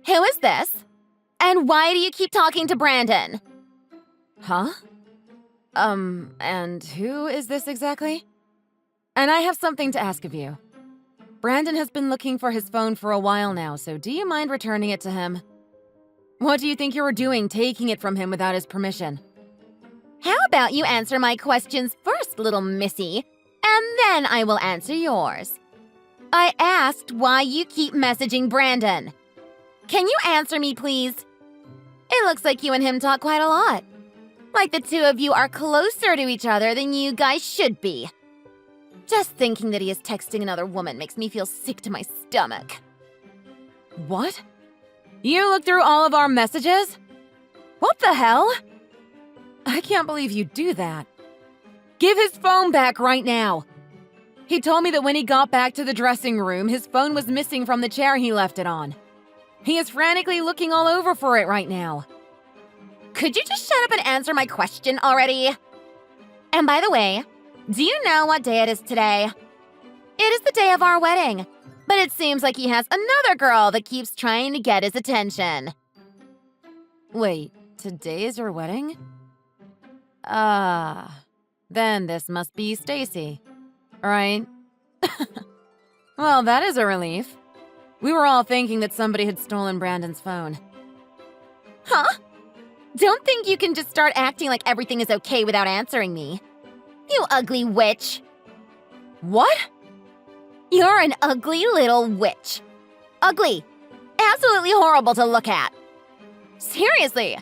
Who is this? And why do you keep talking to Brandon? Huh? And who is this exactly? And I have something to ask of you. Brandon has been looking for his phone for a while now, so do you mind returning it to him? What do you think you were doing taking it from him without his permission? How about you answer my questions first, little missy, and then I will answer yours. I asked why you keep messaging Brandon. Can you answer me, please? It looks like you and him talk quite a lot. Like the two of you are closer to each other than you guys should be. Just thinking that he is texting another woman makes me feel sick to my stomach. What? You looked through all of our messages? What the hell? I can't believe you do that. Give his phone back right now. He told me that when he got back to the dressing room, his phone was missing from the chair he left it on. He is frantically looking all over for it right now. Could you just shut up and answer my question already? And by the way, do you know what day it is today? It is the day of our wedding, but it seems like he has another girl that keeps trying to get his attention. Wait, today is your wedding? Then this must be Stacy, right? Well, that is a relief. We were all thinking that somebody had stolen Brandon's phone. Huh? Don't think you can just start acting like everything is okay without answering me. You ugly witch. What? You're an ugly little witch. Ugly. Absolutely horrible to look at. Seriously,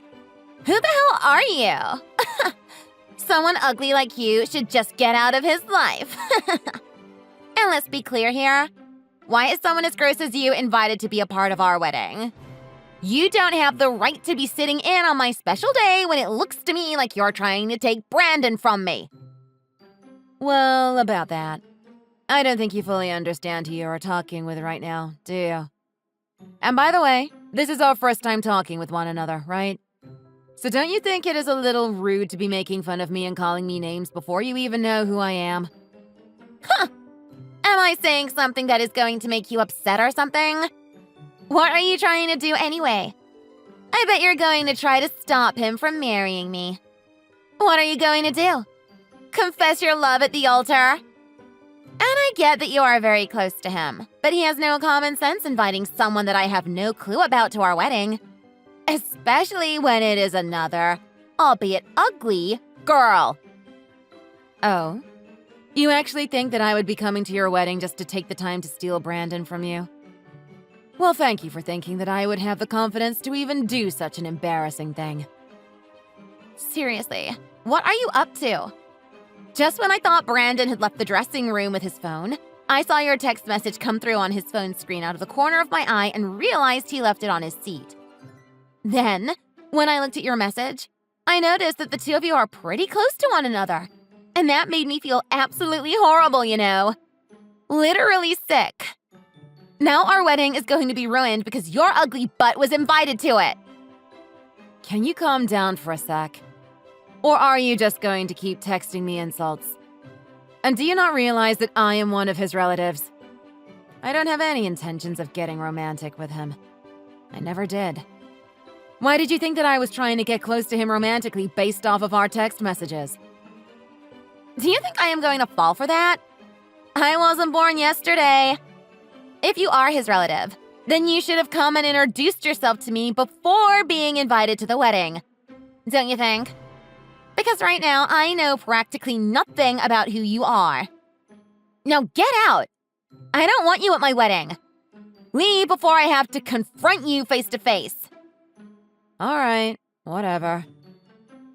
who the hell are you? Someone ugly like you should just get out of his life. And let's be clear here. Why is someone as gross as you invited to be a part of our wedding? You don't have the right to be sitting in on my special day when it looks to me like you're trying to take Brandon from me. Well, about that. I don't think you fully understand who you are talking with right now, do you? And by the way, this is our first time talking with one another, right? So don't you think it is a little rude to be making fun of me and calling me names before you even know who I am? Huh! Am I saying something that is going to make you upset or something? What are you trying to do anyway? I bet you're going to try to stop him from marrying me. What are you going to do? Confess your love at the altar? And I get that you are very close to him, but he has no common sense inviting someone that I have no clue about to our wedding. Especially when it is another, albeit ugly, girl. Oh? You actually think that I would be coming to your wedding just to take the time to steal Brandon from you? Well, thank you for thinking that I would have the confidence to even do such an embarrassing thing. Seriously, what are you up to? Just when I thought Brandon had left the dressing room with his phone, I saw your text message come through on his phone screen out of the corner of my eye and realized he left it on his seat. Then, when I looked at your message, I noticed that the two of you are pretty close to one another. And that made me feel absolutely horrible, you know. Literally sick. Now our wedding is going to be ruined because your ugly butt was invited to it. Can you calm down for a sec? Or are you just going to keep texting me insults? And do you not realize that I am one of his relatives? I don't have any intentions of getting romantic with him. I never did. Why did you think that I was trying to get close to him romantically based off of our text messages? Do you think I am going to fall for that? I wasn't born yesterday. If you are his relative, then you should have come and introduced yourself to me before being invited to the wedding. Don't you think? Because right now, I know practically nothing about who you are. Now get out! I don't want you at my wedding. Leave before I have to confront you face to face. All right, whatever.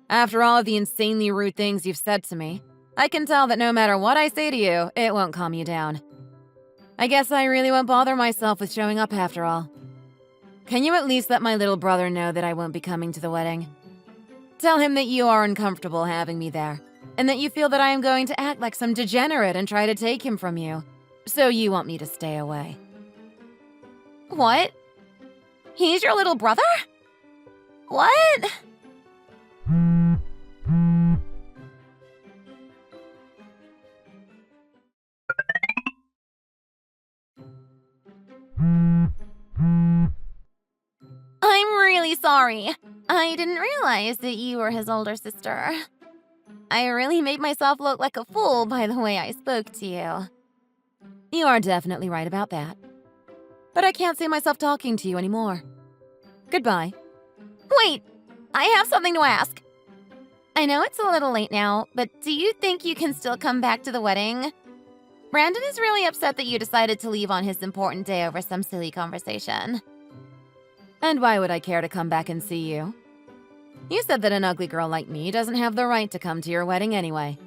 After all of the insanely rude things you've said to me, I can tell that no matter what I say to you, it won't calm you down. I guess I really won't bother myself with showing up after all. Can you at least let my little brother know that I won't be coming to the wedding? Tell him that you are uncomfortable having me there, and that you feel that I am going to act like some degenerate and try to take him from you, so you want me to stay away. What? He's your little brother? What? I'm really sorry. I didn't realize that you were his older sister. I really made myself look like a fool by the way I spoke to you. You are definitely right about that. But I can't see myself talking to you anymore. Goodbye. Wait, I have something to ask. I know it's a little late now, but do you think you can still come back to the wedding? Brandon is really upset that you decided to leave on his important day over some silly conversation. And why would I care to come back and see you? You said that an ugly girl like me doesn't have the right to come to your wedding anyway.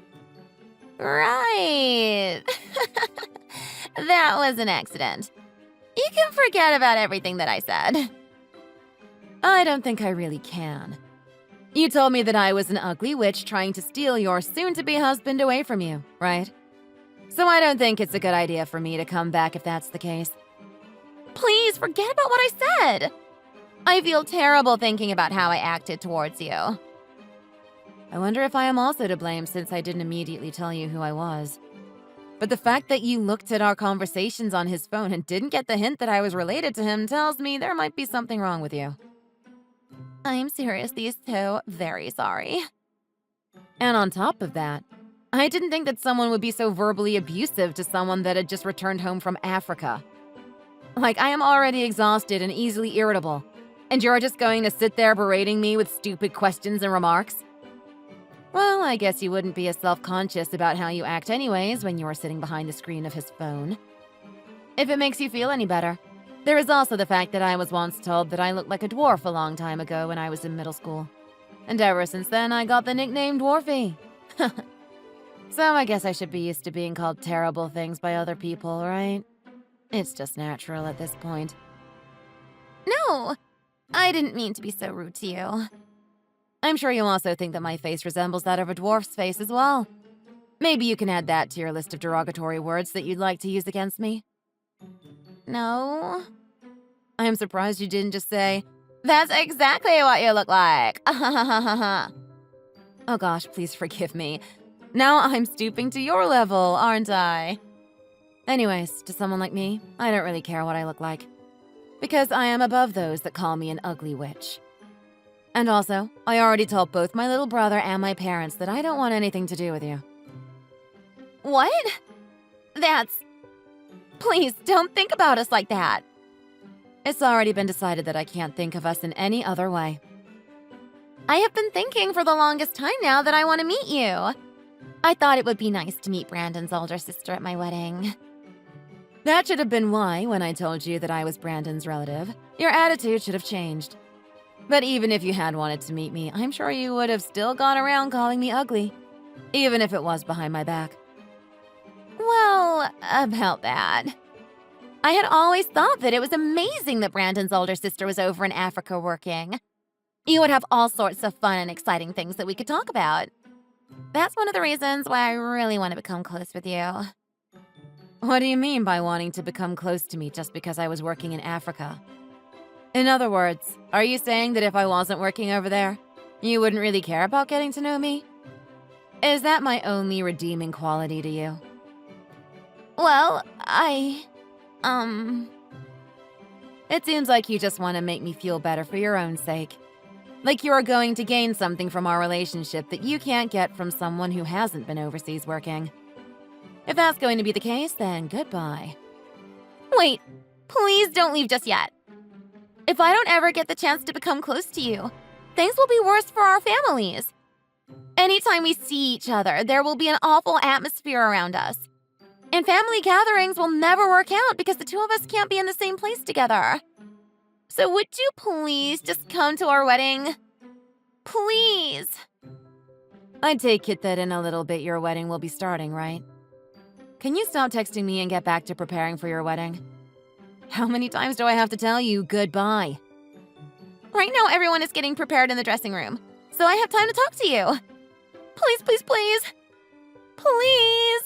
Right. That was an accident. You can forget about everything that I said. I don't think I really can. You told me that I was an ugly witch trying to steal your soon-to-be husband away from you, right? So I don't think it's a good idea for me to come back if that's the case. Please forget about what I said. I feel terrible thinking about how I acted towards you. I wonder if I am also to blame since I didn't immediately tell you who I was. But the fact that you looked at our conversations on his phone and didn't get the hint that I was related to him tells me there might be something wrong with you. I'm seriously so very sorry. And on top of that, I didn't think that someone would be so verbally abusive to someone that had just returned home from Africa. Like, I am already exhausted and easily irritable, and you're just going to sit there berating me with stupid questions and remarks? Well, I guess you wouldn't be as self-conscious about how you act anyways when you were sitting behind the screen of his phone. If it makes you feel any better, there is also the fact that I was once told that I looked like a dwarf a long time ago when I was in middle school. And ever since then, I got the nickname Dwarfy. So I guess I should be used to being called terrible things by other people, right? It's just natural at this point. No, I didn't mean to be so rude to you. I'm sure you also think that my face resembles that of a dwarf's face as well. Maybe you can add that to your list of derogatory words that you'd like to use against me. No. I'm surprised you didn't just say, "That's exactly what you look like." oh gosh, please forgive me. Now I'm stooping to your level, aren't I? Anyways, to someone like me, I don't really care what I look like. Because I am above those that call me an ugly witch. And also, I already told both my little brother and my parents that I don't want anything to do with you. What? Please, don't think about us like that. It's already been decided that I can't think of us in any other way. I have been thinking for the longest time now that I want to meet you. I thought it would be nice to meet Brandon's older sister at my wedding. That should have been why, when I told you that I was Brandon's relative, your attitude should have changed. But even if you had wanted to meet me, I'm sure you would have still gone around calling me ugly, even if it was behind my back. Well, about that. I had always thought that it was amazing that Brandon's older sister was over in Africa working. You would have all sorts of fun and exciting things that we could talk about. That's one of the reasons why I really want to become close with you. What do you mean by wanting to become close to me just because I was working in Africa? In other words, are you saying that if I wasn't working over there, you wouldn't really care about getting to know me? Is that my only redeeming quality to you? Well, It seems like you just want to make me feel better for your own sake. Like you are going to gain something from our relationship that you can't get from someone who hasn't been overseas working. If that's going to be the case, then goodbye. Wait, please don't leave just yet. If I don't ever get the chance to become close to you, things will be worse for our families. Anytime we see each other, there will be an awful atmosphere around us. And family gatherings will never work out because the two of us can't be in the same place together. So would you please just come to our wedding? Please. I take it that in a little bit your wedding will be starting, right? Can you stop texting me and get back to preparing for your wedding? How many times do I have to tell you goodbye? Right now, everyone is getting prepared in the dressing room, so I have time to talk to you. Please, please, please. Please.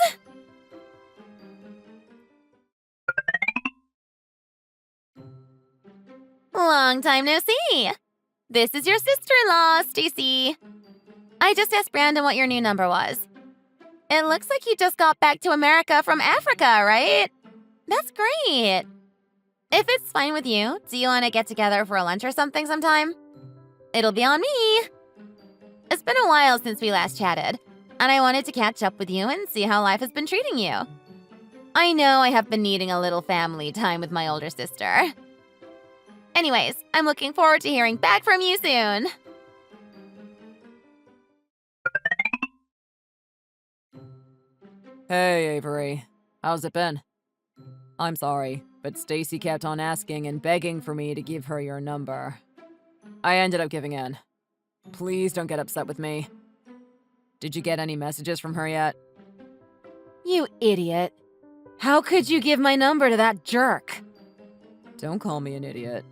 Long time no see. This is your sister-in-law, Stacy. I just asked Brandon what your new number was. It looks like you just got back to America from Africa, right? That's great. If it's fine with you, do you want to get together for a lunch or something sometime? It'll be on me. It's been a while since we last chatted, and I wanted to catch up with you and see how life has been treating you. I know I have been needing a little family time with my older sister. Anyways, I'm looking forward to hearing back from you soon. Hey, Avery. How's it been? I'm sorry, but Stacy kept on asking and begging for me to give her your number. I ended up giving in. Please don't get upset with me. Did you get any messages from her yet? You idiot. How could you give my number to that jerk? Don't call me an idiot.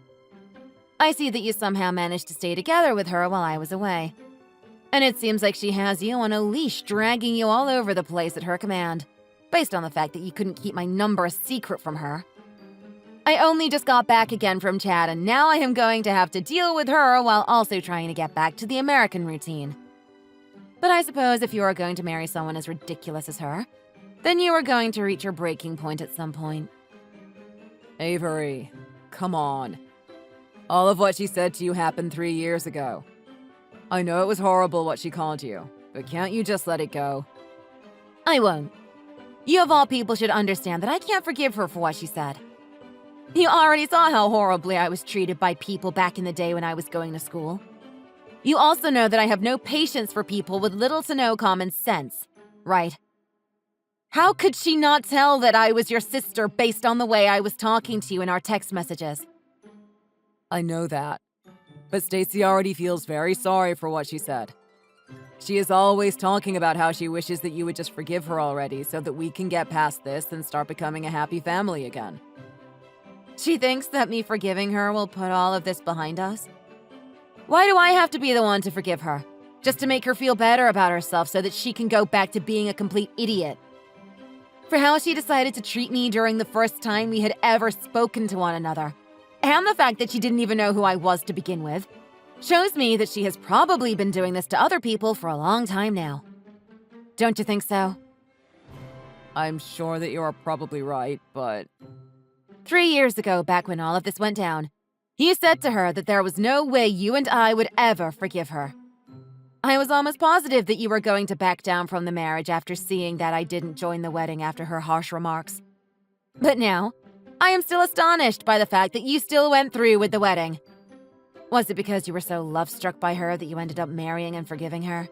I see that you somehow managed to stay together with her while I was away. And it seems like she has you on a leash, dragging you all over the place at her command, based on the fact that you couldn't keep my number a secret from her. I only just got back again from Chad, and now I am going to have to deal with her while also trying to get back to the American routine. But I suppose if you are going to marry someone as ridiculous as her, then you are going to reach your breaking point at some point. Avery, come on. All of what she said to you happened 3 years ago. I know it was horrible what she called you, but can't you just let it go? I won't. You of all people should understand that I can't forgive her for what she said. You already saw how horribly I was treated by people back in the day when I was going to school. You also know that I have no patience for people with little to no common sense, right? How could she not tell that I was your sister based on the way I was talking to you in our text messages? I know that. But Stacy already feels very sorry for what she said. She is always talking about how she wishes that you would just forgive her already so that we can get past this and start becoming a happy family again. She thinks that me forgiving her will put all of this behind us? Why do I have to be the one to forgive her? Just to make her feel better about herself so that she can go back to being a complete idiot? For how she decided to treat me during the first time we had ever spoken to one another, and the fact that she didn't even know who I was to begin with, shows me that she has probably been doing this to other people for a long time now. Don't you think so? I'm sure that you are probably right, but... 3 years ago, back when all of this went down, you said to her that there was no way you and I would ever forgive her. I was almost positive that you were going to back down from the marriage after seeing that I didn't join the wedding after her harsh remarks. But now, I am still astonished by the fact that you still went through with the wedding. Was it because you were so love-struck by her that you ended up marrying and forgiving her?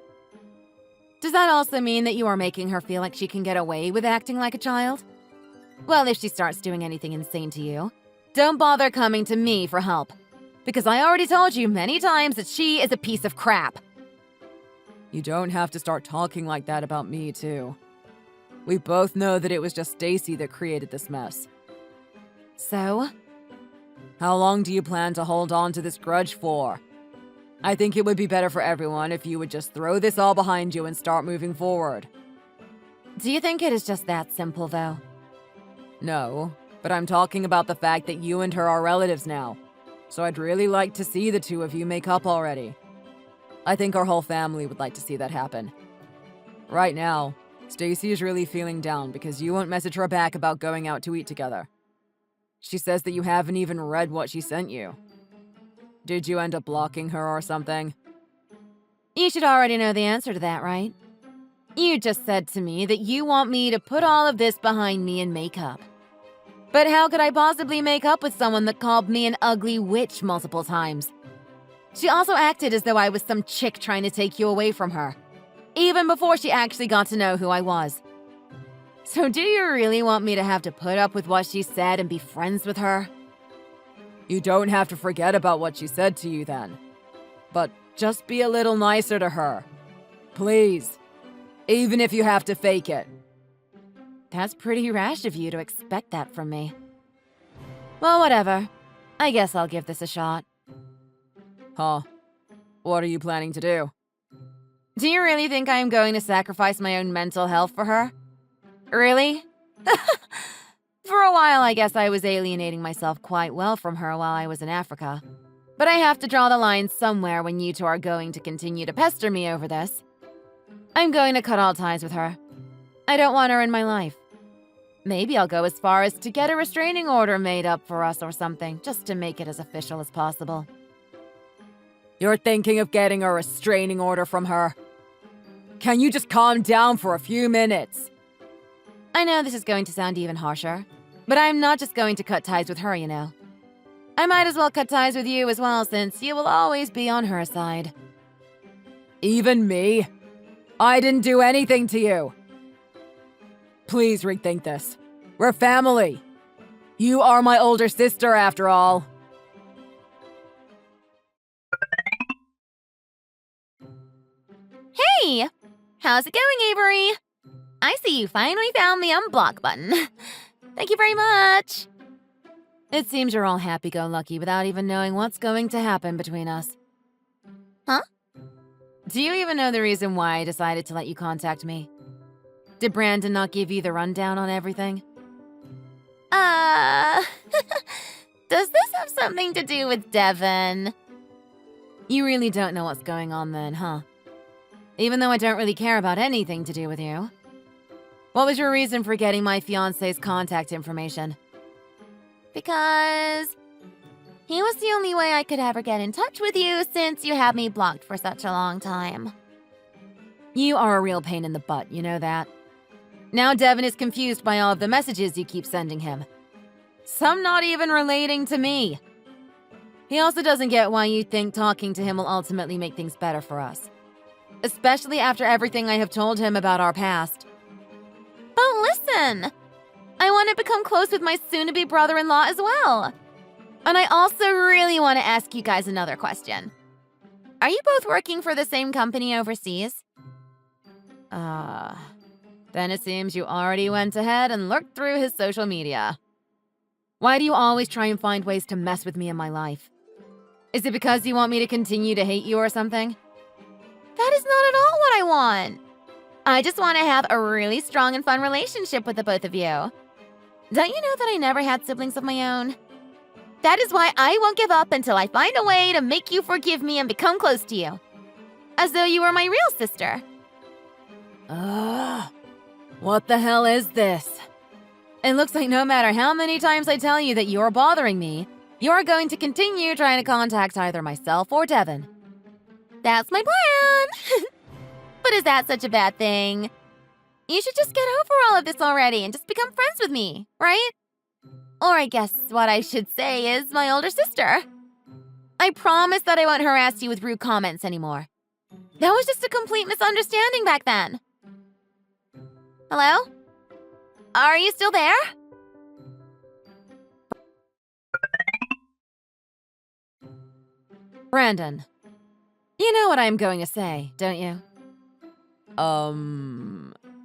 Does that also mean that you are making her feel like she can get away with acting like a child? Well, if she starts doing anything insane to you, don't bother coming to me for help. Because I already told you many times that she is a piece of crap. You don't have to start talking like that about me, too. We both know that it was just Stacy that created this mess. So? How long do you plan to hold on to this grudge for? I think it would be better for everyone if you would just throw this all behind you and start moving forward. Do you think it is just that simple, though? No, but I'm talking about the fact that you and her are relatives now. So I'd really like to see the two of you make up already. I think our whole family would like to see that happen. Right now, Stacy is really feeling down because you won't message her back about going out to eat together. She says that you haven't even read what she sent you. Did you end up blocking her or something? You should already know the answer to that, right? You just said to me that you want me to put all of this behind me and make up. But how could I possibly make up with someone that called me an ugly witch multiple times? She also acted as though I was some chick trying to take you away from her, even before she actually got to know who I was. So do you really want me to have to put up with what she said and be friends with her? You don't have to forget about what she said to you then. But just be a little nicer to her. Please. Even if you have to fake it. That's pretty rash of you to expect that from me. Well, whatever. I guess I'll give this a shot. Huh. What are you planning to do? Do you really think I am going to sacrifice my own mental health for her? Really? For a while, I guess I was alienating myself quite well from her while I was in Africa. But I have to draw the line somewhere when you two are going to continue to pester me over this. I'm going to cut all ties with her. I don't want her in my life. Maybe I'll go as far as to get a restraining order made up for us or something, just to make it as official as possible. You're thinking of getting a restraining order from her? Can you just calm down for a few minutes? I know this is going to sound even harsher, but I'm not just going to cut ties with her, you know. I might as well cut ties with you as well, since you will always be on her side. Even me? I didn't do anything to you. Please rethink this. We're family. You are my older sister, after all. Hey! How's it going, Avery? I see you finally found the unblock button. Thank you very much. It seems you're all happy-go-lucky without even knowing what's going to happen between us. Huh? Do you even know the reason why I decided to let you contact me? Did Brandon not give you the rundown on everything? Does this have something to do with Devin? You really don't know what's going on then, huh? Even though I don't really care about anything to do with you. What was your reason for getting my fiancé's contact information? Because he was the only way I could ever get in touch with you since you had me blocked for such a long time. You are a real pain in the butt, you know that. Now Devin is confused by all of the messages you keep sending him. Some not even relating to me. He also doesn't get why you think talking to him will ultimately make things better for us. Especially after everything I have told him about our past. But listen! I want to become close with my soon-to-be brother-in-law as well. And I also really want to ask you guys another question. Are you both working for the same company overseas? Then it seems you already went ahead and looked through his social media. Why do you always try and find ways to mess with me in my life? Is it because you want me to continue to hate you or something? That is not at all what I want. I just want to have a really strong and fun relationship with the both of you. Don't you know that I never had siblings of my own? That is why I won't give up until I find a way to make you forgive me and become close to you. As though you were my real sister. What the hell is this? It looks like no matter how many times I tell you that you're bothering me, you're going to continue trying to contact either myself or Devin. That's my plan! But is that such a bad thing? You should just get over all of this already and just become friends with me, right? Or I guess what I should say is my older sister. I promise that I won't harass you with rude comments anymore. That was just a complete misunderstanding back then. Hello? Are you still there? Brandon, you know what I'm going to say, don't you?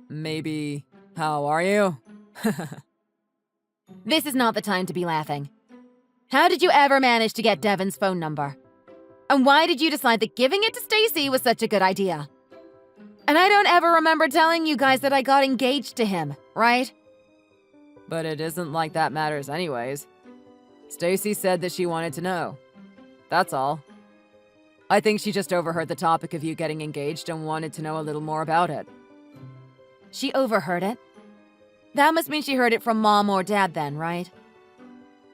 Maybe. How are you? This is not the time to be laughing. How did you ever manage to get Devin's phone number? And why did you decide that giving it to Stacy was such a good idea? And I don't ever remember telling you guys that I got engaged to him, right? But it isn't like that matters anyways. Stacy said that she wanted to know. That's all. I think she just overheard the topic of you getting engaged and wanted to know a little more about it. She overheard it? That must mean she heard it from Mom or Dad then, right?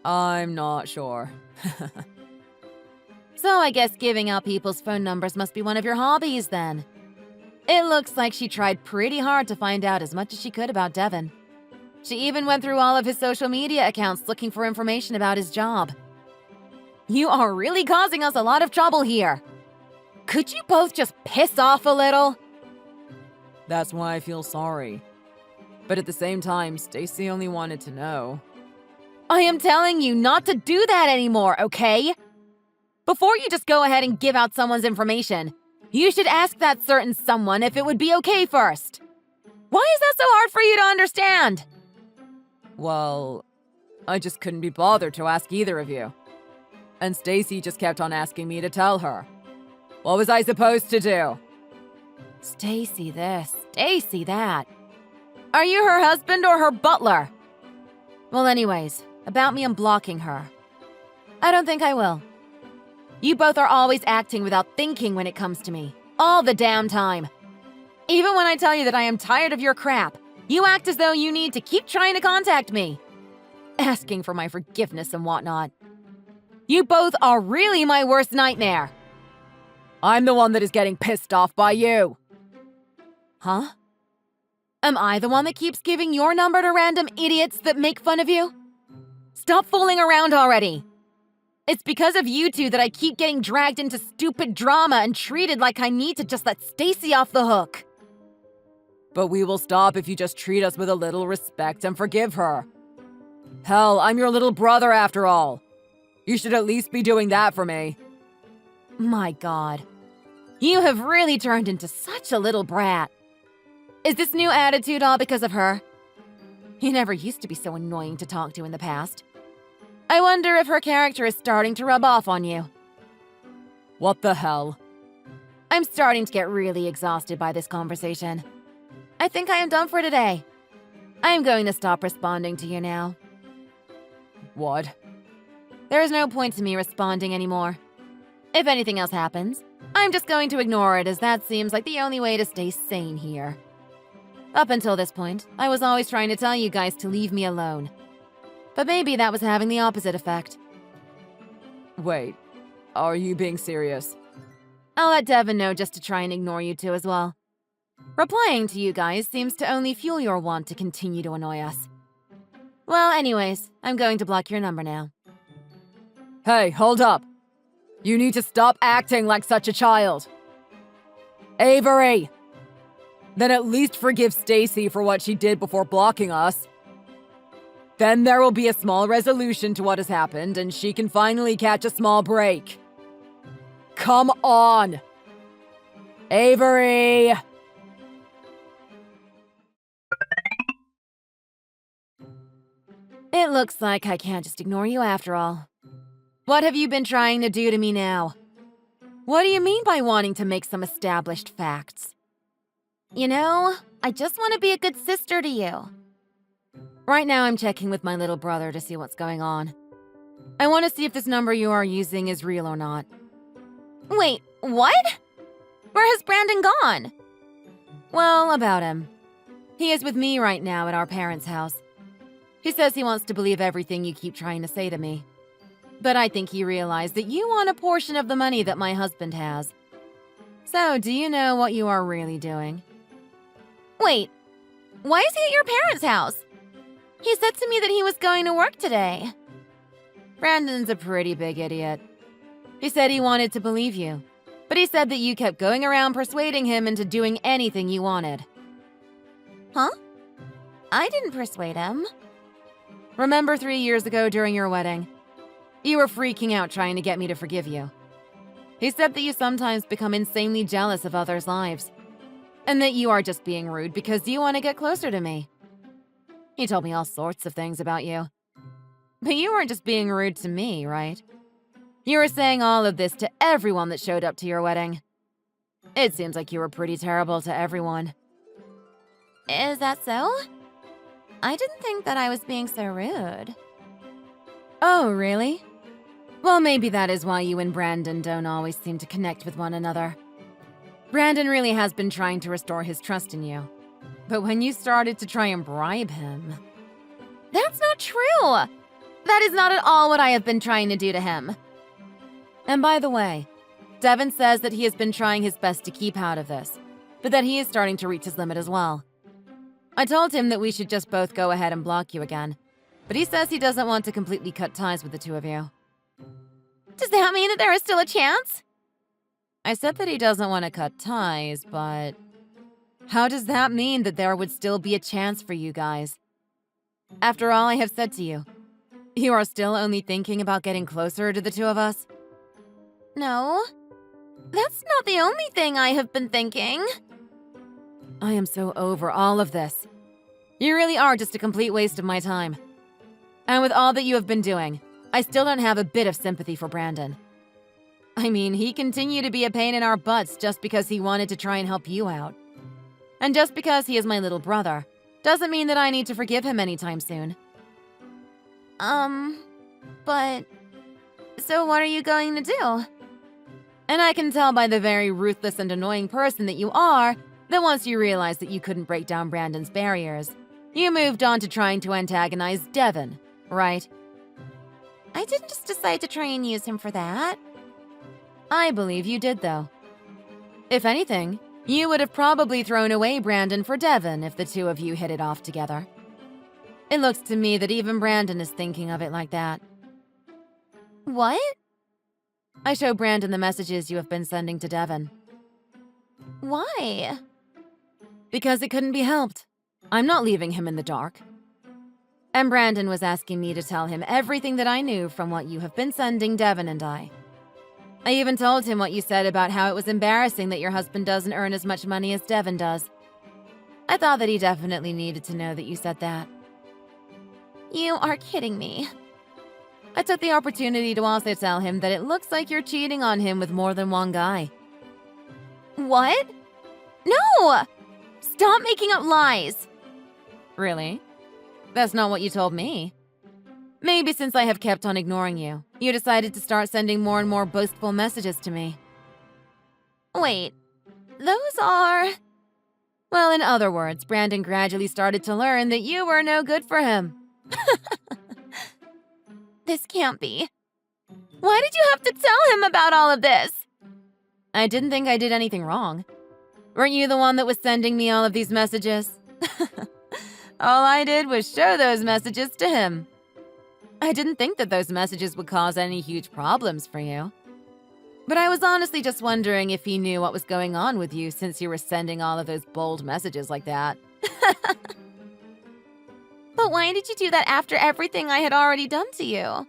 I'm not sure. So I guess giving out people's phone numbers must be one of your hobbies then. It looks like she tried pretty hard to find out as much as she could about Devin. She even went through all of his social media accounts looking for information about his job. You are really causing us a lot of trouble here. Could you both just piss off a little? That's why I feel sorry. But at the same time, Stacy only wanted to know. I am telling you not to do that anymore, okay? Before you just go ahead and give out someone's information, you should ask that certain someone if it would be okay first. Why is that so hard for you to understand? Well, I just couldn't be bothered to ask either of you. And Stacy just kept on asking me to tell her. What was I supposed to do? Stacy this, Stacy that. Are you her husband or her butler? Well, anyways, about me unblocking her. I don't think I will. You both are always acting without thinking when it comes to me. All the damn time. Even when I tell you that I am tired of your crap, You act as though you need to keep trying to contact me, asking for my forgiveness and whatnot. You both are really my worst nightmare. I'm the one that is getting pissed off by you. Huh? Am I the one that keeps giving your number to random idiots that make fun of you? Stop fooling around already. It's because of you two that I keep getting dragged into stupid drama and treated like I need to just let Stacy off the hook. But we will stop if you just treat us with a little respect and forgive her. Hell, I'm your little brother after all. You should at least be doing that for me. My God. You have really turned into such a little brat. Is this new attitude all because of her? You never used to be so annoying to talk to in the past. I wonder if her character is starting to rub off on you. What the hell? I'm starting to get really exhausted by this conversation. I think I am done for today. I am going to stop responding to you now. What? There is no point to me responding anymore. If anything else happens, I'm just going to ignore it as that seems like the only way to stay sane here. Up until this point, I was always trying to tell you guys to leave me alone. But maybe that was having the opposite effect. Wait, are you being serious? I'll let Devin know just to try and ignore you two as well. Replying to you guys seems to only fuel your want to continue to annoy us. Well, anyways, I'm going to block your number now. Hey, hold up. You need to stop acting like such a child. Avery! Then at least forgive Stacy for what she did before blocking us. Then there will be a small resolution to what has happened, and she can finally catch a small break. Come on! Avery! It looks like I can't just ignore you after all. What have you been trying to do to me now? What do you mean by wanting to make some established facts? You know, I just want to be a good sister to you. Right now I'm checking with my little brother to see what's going on. I want to see if this number you are using is real or not. Wait, what? Where has Brandon gone? Well, about him. He is with me right now at our parents' house. He says he wants to believe everything you keep trying to say to me. But I think he realized that you want a portion of the money that my husband has. So, do you know what you are really doing? Wait, why is he at your parents' house? He said to me that he was going to work today. Brandon's a pretty big idiot. He said he wanted to believe you, but he said that you kept going around persuading him into doing anything you wanted. Huh? I didn't persuade him. Remember 3 years ago during your wedding? You were freaking out trying to get me to forgive you. He said that you sometimes become insanely jealous of others' lives, and that you are just being rude because you want to get closer to me. He told me all sorts of things about you. But you weren't just being rude to me, right? You were saying all of this to everyone that showed up to your wedding. It seems like you were pretty terrible to everyone. Is that so? I didn't think that I was being so rude. Oh, really? Well, maybe that is why you and Brandon don't always seem to connect with one another. Brandon really has been trying to restore his trust in you. But when you started to try and bribe him... That's not true! That is not at all what I have been trying to do to him. And by the way, Devin says that he has been trying his best to keep out of this, but that he is starting to reach his limit as well. I told him that we should just both go ahead and block you again, but he says he doesn't want to completely cut ties with the two of you. Does that mean that there is still a chance? I said that he doesn't want to cut ties, but... How does that mean that there would still be a chance for you guys? After all I have said to you, you are still only thinking about getting closer to the two of us? No. That's not the only thing I have been thinking. I am so over all of this. You really are just a complete waste of my time. And with all that you have been doing, I still don't have a bit of sympathy for Brandon. I mean, he continued to be a pain in our butts just because he wanted to try and help you out. And just because he is my little brother, doesn't mean that I need to forgive him anytime soon. But... So what are you going to do? And I can tell by the very ruthless and annoying person that you are, that once you realized that you couldn't break down Brandon's barriers, You moved on to trying to antagonize Devin, right? I didn't just decide to try and use him for that. I believe you did, though. If anything, you would have probably thrown away Brandon for Devin if the two of you hit it off together. It looks to me that even Brandon is thinking of it like that. What? I show Brandon the messages you have been sending to Devin. Why? Because it couldn't be helped. I'm not leaving him in the dark. And Brandon was asking me to tell him everything that I knew from what you have been sending Devin and I. I even told him what you said about how it was embarrassing that your husband doesn't earn as much money as Devin does. I thought that he definitely needed to know that you said that. You are kidding me. I took the opportunity to also tell him that it looks like you're cheating on him with more than one guy. What? No! Stop making up lies! Really? That's not what you told me. Maybe since I have kept on ignoring you, you decided to start sending more and more boastful messages to me. Wait, those are… Well, in other words, Brandon gradually started to learn that you were no good for him. This can't be. Why did you have to tell him about all of this? I didn't think I did anything wrong. Weren't you the one that was sending me all of these messages? All I did was show those messages to him. I didn't think that those messages would cause any huge problems for you. But I was honestly just wondering if he knew what was going on with you since you were sending all of those bold messages like that. But why did you do that after everything I had already done to you?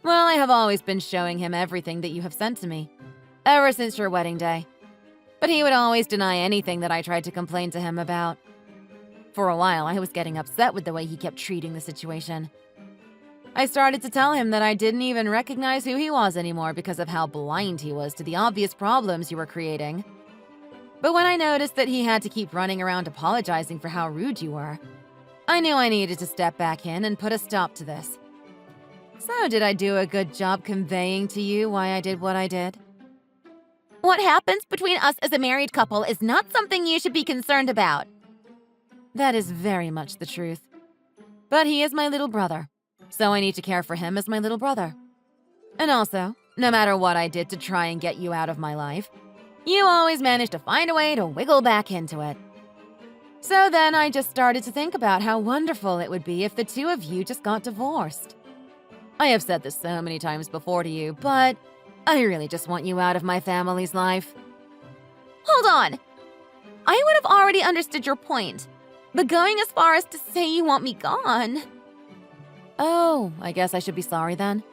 Well, I have always been showing him everything that you have sent to me, ever since your wedding day. But he would always deny anything that I tried to complain to him about. For a while, I was getting upset with the way he kept treating the situation. I started to tell him that I didn't even recognize who he was anymore because of how blind he was to the obvious problems you were creating. But when I noticed that he had to keep running around apologizing for how rude you were, I knew I needed to step back in and put a stop to this. So did I do a good job conveying to you why I did what I did? What happens between us as a married couple is not something you should be concerned about. That is very much the truth. But he is my little brother, so I need to care for him as my little brother. And also, no matter what I did to try and get you out of my life, you always managed to find a way to wiggle back into it. So then I just started to think about how wonderful it would be if the two of you just got divorced. I have said this so many times before to you, but I really just want you out of my family's life. Hold on. I would have already understood your point, but going as far as to say you want me gone… Oh, I guess I should be sorry then.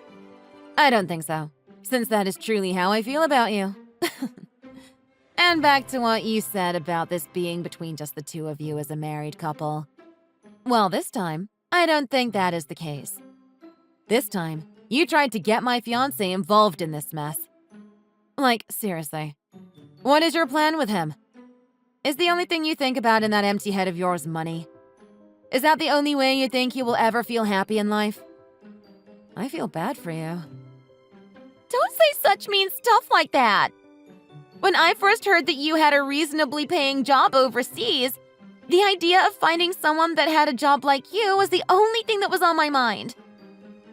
I don't think so, since that is truly how I feel about you. And back to what you said about this being between just the two of you as a married couple. Well, this time, I don't think that is the case. This time, you tried to get my fiancé involved in this mess. Like, seriously, what is your plan with him? Is the only thing you think about in that empty head of yours money? Is that the only way you think you will ever feel happy in life? I feel bad for you. Don't say such mean stuff like that. When I first heard that you had a reasonably paying job overseas, the idea of finding someone that had a job like you was the only thing that was on my mind.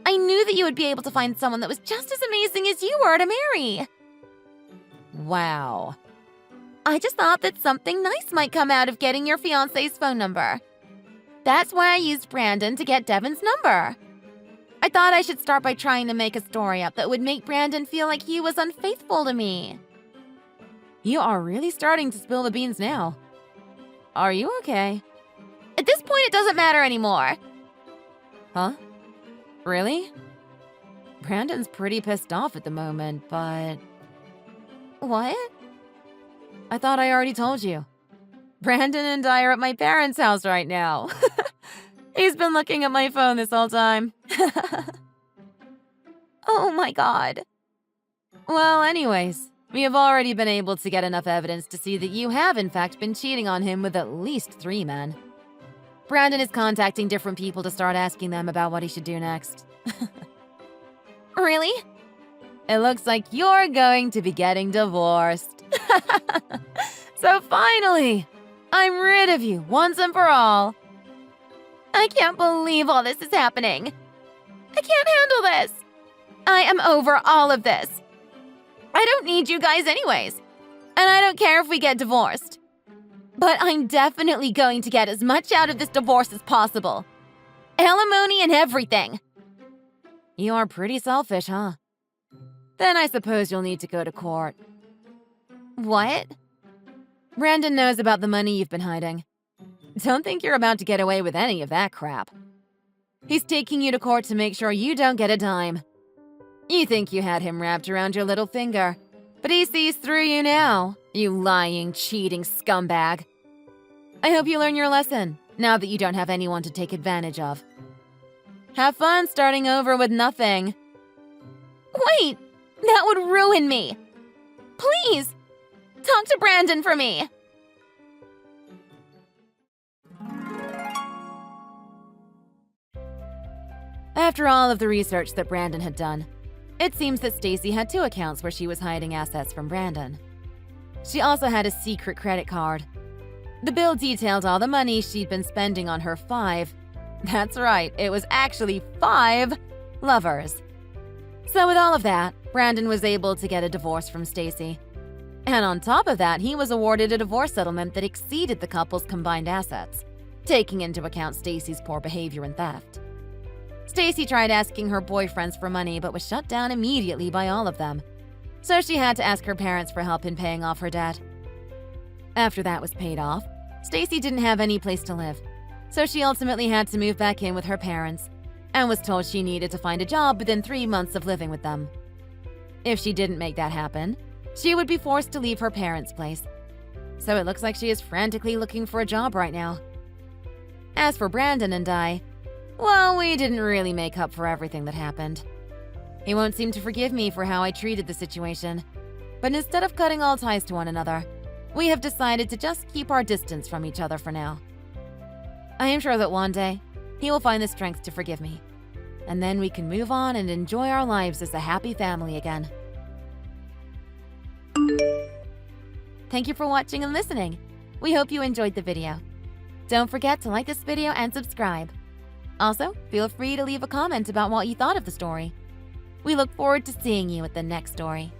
I knew that you would be able to find someone that was just as amazing as you were to marry. Wow. I just thought that something nice might come out of getting your fiancé's phone number. That's why I used Brandon to get Devin's number. I thought I should start by trying to make a story up that would make Brandon feel like he was unfaithful to me. You are really starting to spill the beans now. Are you okay? At this point, it doesn't matter anymore. Huh? Really? Brandon's pretty pissed off at the moment, but… What? I thought I already told you. Brandon and I are at my parents' house right now. He's been looking at my phone this whole time. Oh my god. Well, anyways, we have already been able to get enough evidence to see that you have in fact been cheating on him with at least 3 men. Brandon is contacting different people to start asking them about what he should do next. Really? It looks like you're going to be getting divorced. So finally, I'm rid of you once and for all. I can't believe all this is happening. I can't handle this. I am over all of this. I don't need you guys anyways. And I don't care if we get divorced. But I'm definitely going to get as much out of this divorce as possible. Alimony and everything. You are pretty selfish, huh? Then I suppose you'll need to go to court. What? Brandon knows about the money you've been hiding. Don't think you're about to get away with any of that crap. He's taking you to court to make sure you don't get a dime. You think you had him wrapped around your little finger, but he sees through you now, you lying, cheating scumbag. I hope you learn your lesson, now that you don't have anyone to take advantage of. Have fun starting over with nothing. Wait! That would ruin me! Please! Talk to Brandon for me! After all of the research that Brandon had done, it seems that Stacy had 2 accounts where she was hiding assets from Brandon. She also had a secret credit card. The bill detailed all the money she'd been spending on her 5, that's right, it was actually 5 lovers. So with all of that, Brandon was able to get a divorce from Stacy. And on top of that, he was awarded a divorce settlement that exceeded the couple's combined assets, taking into account Stacy's poor behavior and theft. Stacy tried asking her boyfriends for money but was shut down immediately by all of them. So she had to ask her parents for help in paying off her debt. After that was paid off, Stacy didn't have any place to live, so she ultimately had to move back in with her parents and was told she needed to find a job within 3 months of living with them. If she didn't make that happen, she would be forced to leave her parents' place. So it looks like she is frantically looking for a job right now. As for Brandon and I, well, we didn't really make up for everything that happened. He won't seem to forgive me for how I treated the situation, but instead of cutting all ties to one another, we have decided to just keep our distance from each other for now. I am sure that one day, he will find the strength to forgive me, and then we can move on and enjoy our lives as a happy family again. Thank you for watching and listening. We hope you enjoyed the video. Don't forget to like this video and subscribe. Also, feel free to leave a comment about what you thought of the story. We look forward to seeing you at the next story.